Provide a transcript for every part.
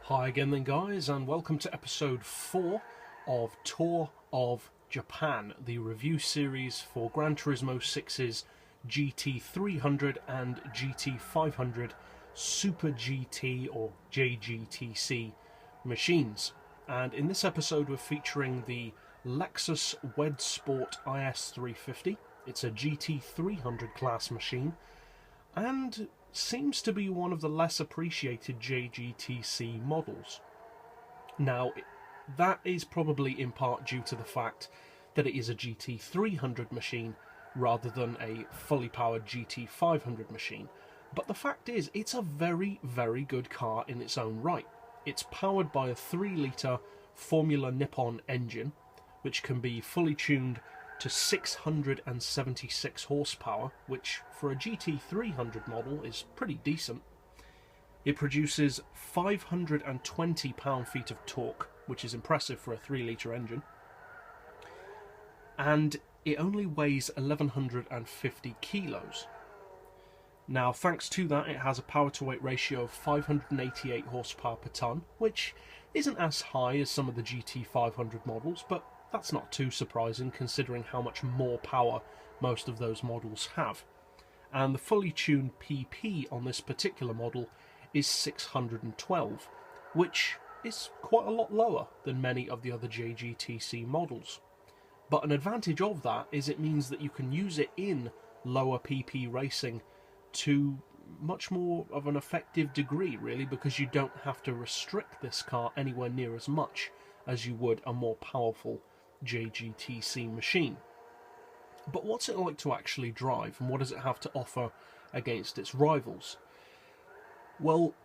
Hi again then guys, and welcome to episode 4 of Tour of Japan, the review series for Gran Turismo 6's GT300 and GT500 Super GT or JGTC machines. And in this episode we're featuring the Lexus WedsSport IS350. It's a GT300 class machine and seems to be one of the less appreciated JGTC models. Now, that is probably in part due to the fact that it is a GT300 machine rather than a fully powered GT500 machine. But the fact is, it's a very, very good car in its own right. It's powered by a 3-litre Formula Nippon engine, which can be fully tuned to 676 horsepower, which for a GT300 model is pretty decent. It produces 520 pound-feet of torque, which is impressive for a 3-litre engine. And it only weighs 1150 kilos. Now, thanks to that, it has a power-to-weight ratio of 588 horsepower per tonne, which isn't as high as some of the GT500 models, but that's not too surprising considering how much more power most of those models have. And the fully tuned PP on this particular model is 612, which is quite a lot lower than many of the other JGTC models. But an advantage of that is it means that you can use it in lower PP racing to much more of an effective degree, really, because you don't have to restrict this car anywhere near as much as you would a more powerful JGTC machine. But what's it like to actually drive, and what does it have to offer against its rivals? Well,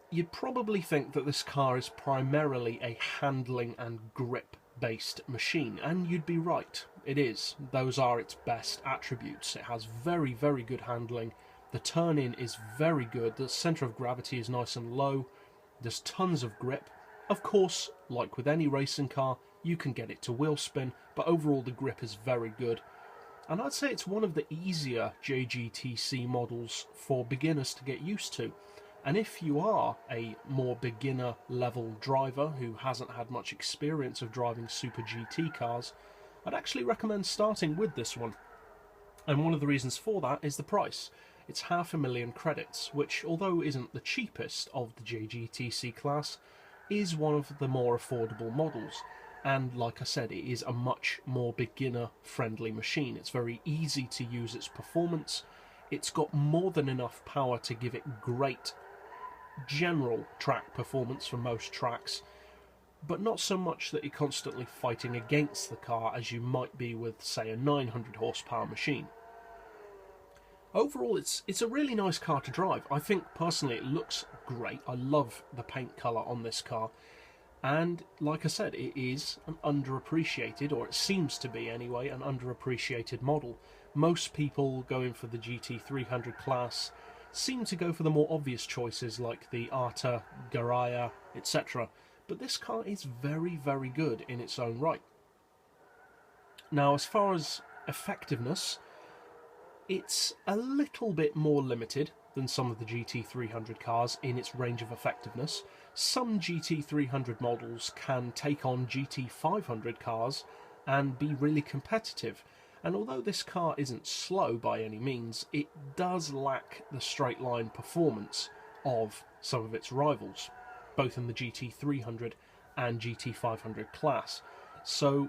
you'd probably think that this car is primarily a handling and grip based machine, and you'd be right. It is. Those are its best attributes. It has very, very good handling. The turn-in is very good. The centre of gravity is nice and low. There's tons of grip. Of course, like with any racing car, you can get it to wheel spin, but overall the grip is very good. And I'd say it's one of the easier JGTC models for beginners to get used to. And if you are a more beginner level driver who hasn't had much experience of driving Super GT cars, I'd actually recommend starting with this one. And one of the reasons for that is the price. It's 500,000 credits, which, although isn't the cheapest of the JGTC class, is one of the more affordable models. And like I said, it is a much more beginner-friendly machine. It's very easy to use its performance. It's got more than enough power to give it great general track performance for most tracks, but not so much that you're constantly fighting against the car as you might be with, say, a 900 horsepower machine. Overall, it's a really nice car to drive. I think, personally, it looks great. I love the paint colour on this car. And, like I said, it is an underappreciated, or it seems to be anyway, an underappreciated model. Most people going for the GT300 class seem to go for the more obvious choices like the Arta, Garaya, etc. But this car is very, very good in its own right. Now, as far as effectiveness, it's a little bit more limited than some of the GT300 cars in its range of effectiveness. Some GT300 models can take on GT500 cars and be really competitive. And although this car isn't slow by any means, it does lack the straight line performance of some of its rivals, both in the GT300 and GT500 class. So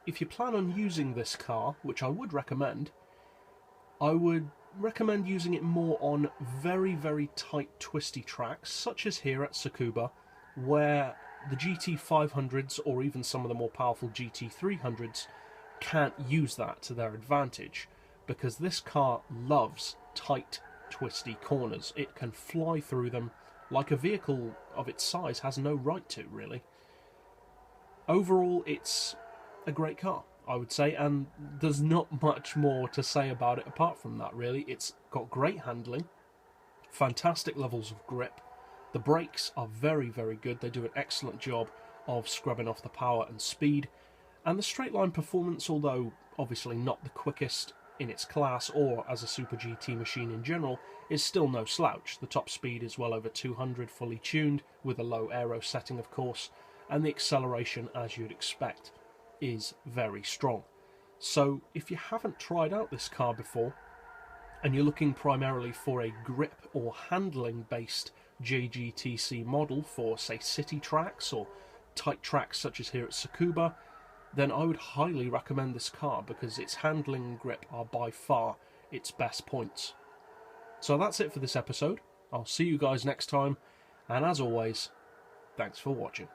if you plan on using this car, which I would recommend using it more on very, very tight, twisty tracks, such as here at Tsukuba, where the GT500s or even some of the more powerful GT300s can't use that to their advantage, because this car loves tight, twisty corners. It can fly through them like a vehicle of its size has no right to, really. Overall, it's a great car, I would say, and there's not much more to say about it apart from that, really. It's got great handling, fantastic levels of grip. The brakes are very, very good. They do an excellent job of scrubbing off the power and speed. And the straight line performance, although obviously not the quickest, in its class, or as a Super GT machine in general, is still no slouch. The top speed is well over 200 fully tuned, with a low aero setting of course, and the acceleration, as you'd expect, is very strong. So if you haven't tried out this car before, and you're looking primarily for a grip or handling based JGTC model for, say, city tracks or tight tracks such as here at Tsukuba, then I would highly recommend this car because its handling and grip are by far its best points. So that's it for this episode. I'll see you guys next time, and as always, thanks for watching.